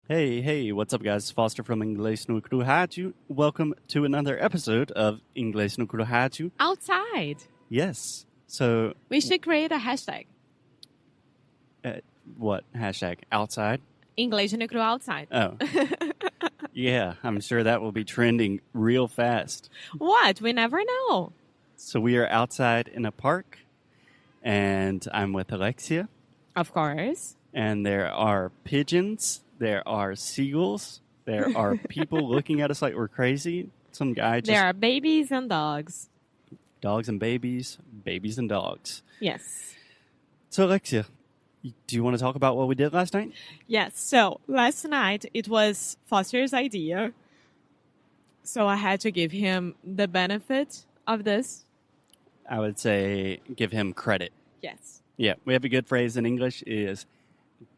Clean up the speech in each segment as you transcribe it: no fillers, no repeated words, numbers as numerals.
Hey, what's up, guys? Foster from Inglês no Rádio. Welcome to another episode of Inglês no Rádio. Outside. Yes. So, We should create a hashtag. what? Hashtag outside? Inglês no outside. Oh. Yeah, I'm sure that will be trending real fast. What? We never know. So, we are outside in a park, and I'm with Alexia, Of course. and there are pigeons. There are seagulls. There are people looking at us like we're crazy. Some guy just... There are babies and dogs. Dogs and babies and dogs. Yes. So, Alexia, do you want to talk about what we did last night? Yes. So last night it was Foster's idea. So I had to give him the benefit of this. I would say give him credit. Yes. Yeah, we have a good phrase in English is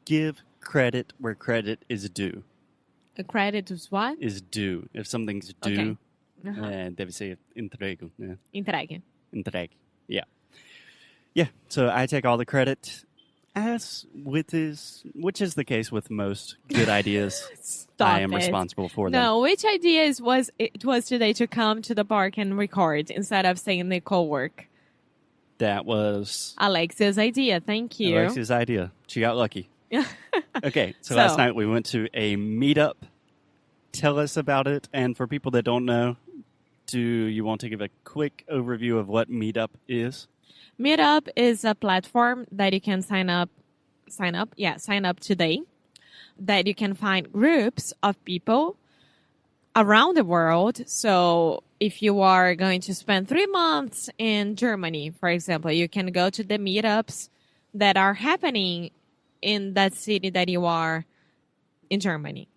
give credit where credit is due. A credit is what? Is due. If something's due, deve ser entrego. Yeah. Entregue. Entregue. Yeah. Yeah, so I take all the credit, which is the case with most good ideas. Stop I am it. responsible for them. No, which idea was today to come to the park and record instead of saying the co-work? That was Alexia's idea. Thank you. Alexia's idea. She got lucky. Yeah. Okay, so last night we went to a meetup. Tell us about it. And for people that don't know, do you want to give a quick overview of what Meetup is? Meetup is a platform that you can sign up today. That you can find groups of people around the world. So if you are going to spend 3 months in Germany, for example, you can go to the meetups that are happening in that city that you are in Germany,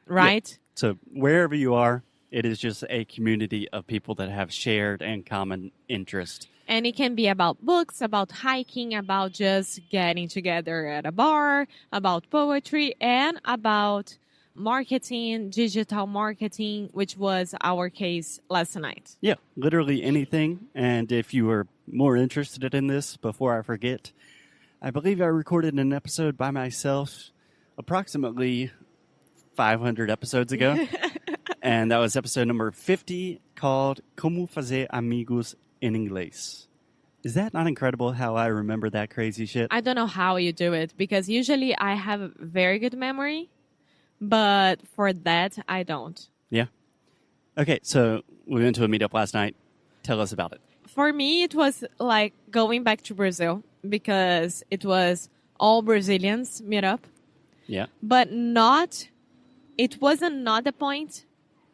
right? Yeah. So wherever you are, it is just a community of people that have shared and common interest. And it can be about books, about hiking, about just getting together at a bar, about poetry, and about marketing, digital marketing, which was our case last night. Yeah, literally anything. And if you are more interested in this, before I forget, I believe I recorded an episode by myself approximately 500 episodes ago. And that was episode number 50 called Como Fazer Amigos em Inglês. Is that not incredible how I remember that crazy shit? I don't know how you do it because usually I have a very good memory, but for that, I don't. Yeah. Okay, so we went to a meetup last night. Tell us about it. For me, it was like going back to Brazil because it was all Brazilians meetup. Yeah. But it wasn't not the point.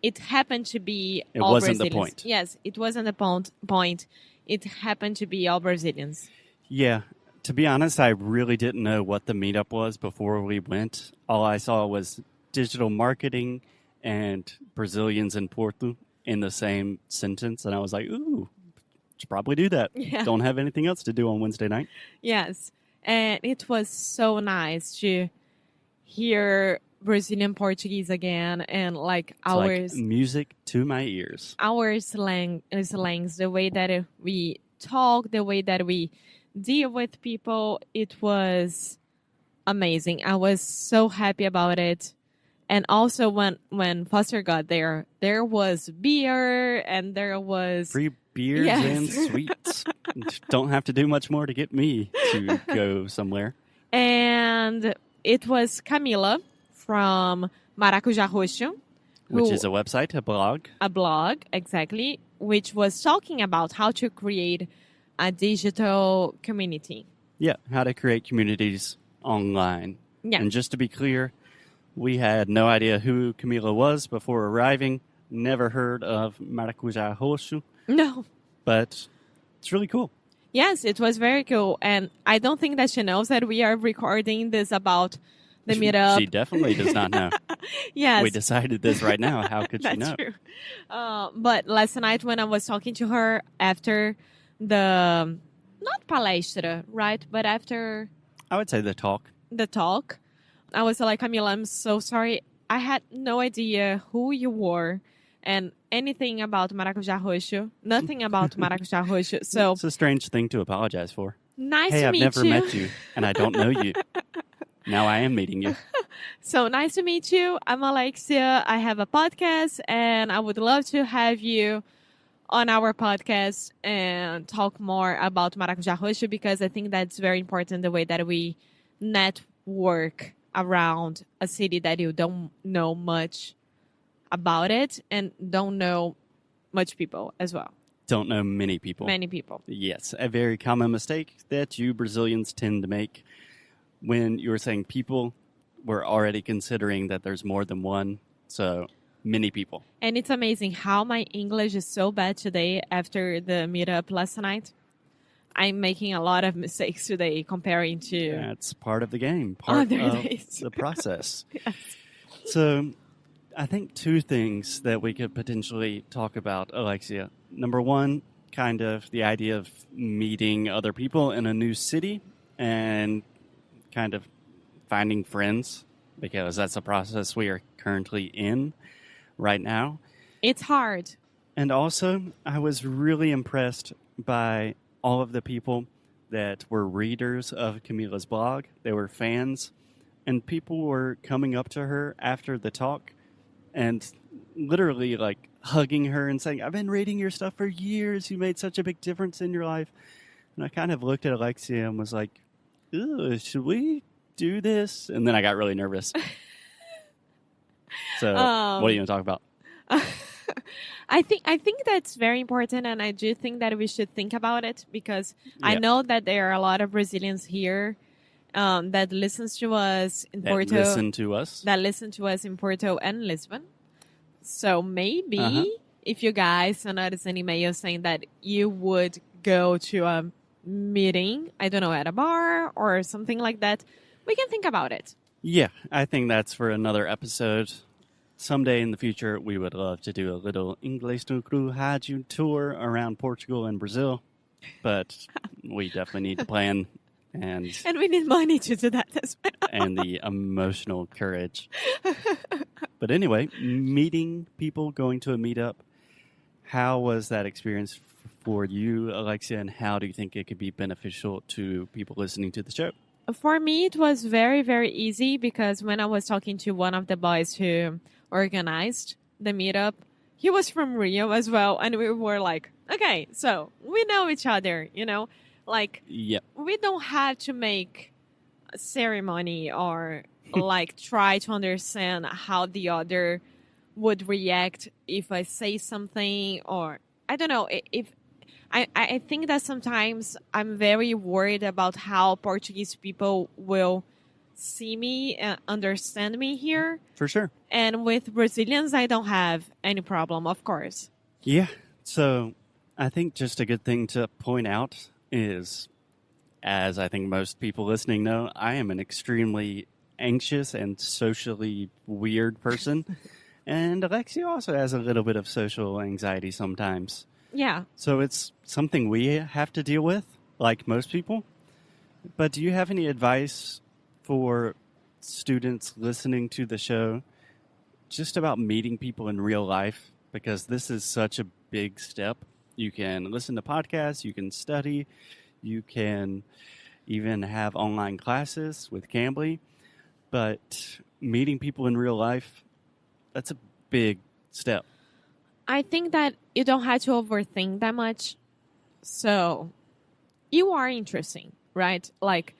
It happened to be It all wasn't Brazilians. the point. Yes, it wasn't the point. It happened to be all Brazilians. Yeah. To be honest, I really didn't know what the meetup was before we went. All I saw was digital marketing and Brazilians in Porto in the same sentence. And I was like, ooh, should probably do that. Yeah. Don't have anything else to do on Wednesday night. Yes. And it was so nice to hear Brazilian Portuguese again and like It's like music to my ears. Our slangs, the way that we talk, the way that we deal with people, it was amazing. I was so happy about it. And also when Foster got there was beer and there was Free beers Yes. and sweets. Don't have to do much more to get me to go somewhere. and it was Camila from Maracujá Roxo, Which is a website, a blog. exactly, which was talking about how to create a digital community. Yeah, how to create communities online. Yeah. And just to be clear, we had no idea who Camila was before arriving. Never heard of Maracujá Roxo, No. but it's really cool. Yes, it was very cool. And I don't think that she knows that we are recording this about the meetup. She definitely does not know. Yes. We decided this right now. How could she That's know? true. But last night when I was talking to her after the, not palestra, right? But after I would say the talk. the talk, I was like, Camila, I'm so sorry. I had no idea who you were and anything about Maracujá Roxo. Nothing about Maracujá Roxo. So It's a strange thing to apologize for. nice Hey, to I've meet never you. met you, and I don't know you. Now I am meeting you. So nice to meet you. I'm Alexia. I have a podcast, and I would love to have you on our podcast and talk more about Maracujá Roxo, because I think that's very important, the way that we network around a city that you don't know much about it and don't know much people as well. Don't know many people. Many people. Yes, a very common mistake that you Brazilians tend to make. When you were saying people, we're already considering that there's more than one, so many people. And it's amazing how my English is so bad today after the meetup last night. I'm making a lot of mistakes today comparing to... That's part of the game, part of the process. Yes. So I think two things that we could potentially talk about, Alexia. Number one, kind of the idea of meeting other people in a new city and kind of finding friends, because that's a process we are currently in right now. It's hard. And also, I was really impressed by all of the people that were readers of Camila's blog. They were fans, and people were coming up to her after the talk and literally like hugging her and saying, I've been reading your stuff for years. You made such a big difference in your life. And I kind of looked at Alexia and was like, should we do this? And then I got really nervous. So what are you going to talk about? I think that's very important, and I do think that we should think about it, because I know that there are a lot of Brazilians here that listens to us in Porto. That listen to us in Porto and Lisbon. So maybe if you guys send us an email saying that you would go to a meeting, I don't know, at a bar or something like that, we can think about it. Yeah, I think that's for another episode. Someday in the future, we would love to do a little Inglês no Rádio tour around Portugal and Brazil, but we definitely need to plan and we need money to do that as well. And the emotional courage. But anyway, meeting people, going to a meetup, how was that experience for you, Alexia, and how do you think it could be beneficial to people listening to the show? For me, it was very, very easy, because when I was talking to one of the boys who organized the meetup, he was from Rio as well. And we were like, okay, so we know each other, like, yep. We don't have to make a ceremony or like try to understand how the other would react if I say something, or I don't know. If I think that sometimes I'm very worried about how Portuguese people will see me and understand me here. For sure. And with Brazilians, I don't have any problem, of course. Yeah. So I think just a good thing to point out is, as I think most people listening know, I am an extremely anxious and socially weird person. And Alexia also has a little bit of social anxiety sometimes. Yeah. So it's something we have to deal with, like most people. But do you have any advice for students listening to the show just about meeting people in real life? Because this is such a big step. You can listen to podcasts, you can study, you can even have online classes with Cambly. But meeting people in real life, that's a big step. I think that you don't have to overthink that much. So you are interesting, right? Like,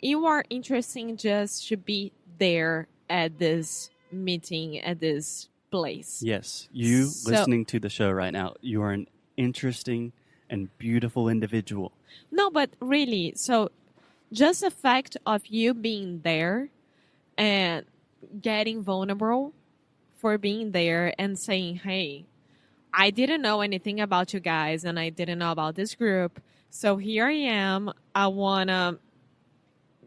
you are interesting just to be there at this meeting, at this place. Yes. You listening to the show right now, you are an interesting and beautiful individual. No, but really, so just the fact of you being there and getting vulnerable for being there and saying, hey, I didn't know anything about you guys and I didn't know about this group. So here I am. I want to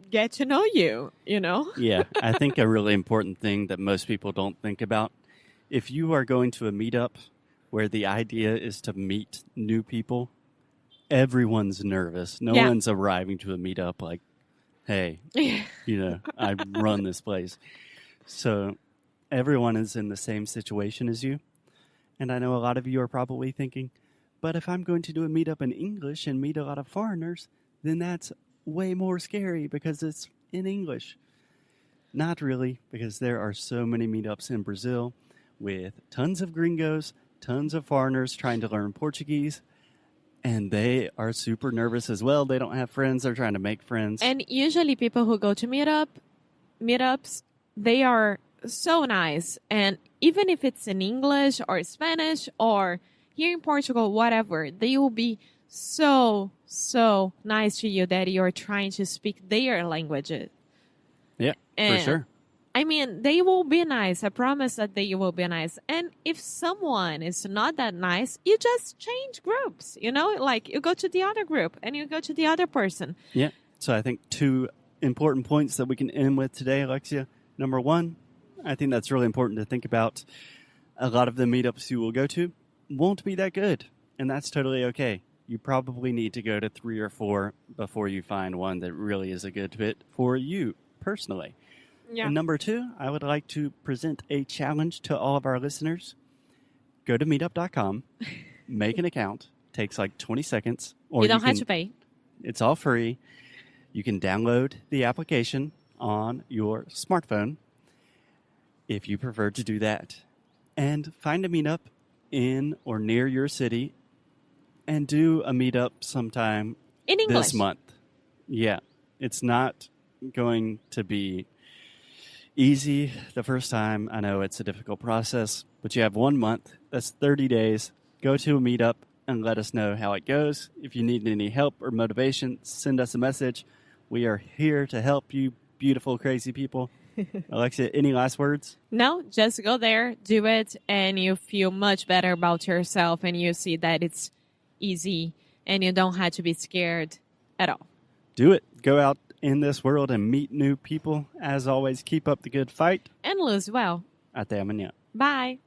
get to know you, Yeah, I think a really important thing that most people don't think about, if you are going to a meetup where the idea is to meet new people, everyone's nervous. No one's arriving to a meetup like, hey, I run this place. So everyone is in the same situation as you. And I know a lot of you are probably thinking, but if I'm going to do a meetup in English and meet a lot of foreigners, then that's way more scary because it's in English. Not really, because there are so many meetups in Brazil with tons of gringos, tons of foreigners trying to learn Portuguese, and they are super nervous as well. They don't have friends. They're trying to make friends. And usually people who go to meetups, they are so nice. And even if it's in English or Spanish or here in Portugal, whatever, they will be so nice to you that you're trying to speak their languages. Yeah, And for sure. I mean, they will be nice. I promise that they will be nice. And if someone is not that nice, you just change groups, like you go to the other group and you go to the other person. Yeah. So I think 2 important points that we can end with today, Alexia. Number 1, I think that's really important to think about. A lot of the meetups you will go to won't be that good, and that's totally okay. You probably need to go to 3 or 4 before you find one that really is a good fit for you personally. Yeah. And number 2, I would like to present a challenge to all of our listeners. Go to meetup.com, make an account, takes like 20 seconds. Or you don't have to pay. It's all free. You can download the application on your smartphone if you prefer to do that. And find a meetup in or near your city and do a meetup sometime In English. this month. Yeah, it's not going to be easy the first time. I know it's a difficult process, but you have 1 month. That's 30 days. Go to a meetup and let us know how it goes. If you need any help or motivation, send us a message. We are here to help you, beautiful, crazy people. Alexia, any last words? No, just go there, do it, and you feel much better about yourself and you see that it's easy and you don't have to be scared at all. Do it. Go out in this world and meet new people. As always, keep up the good fight. And lose well. Até amanhã. Bye.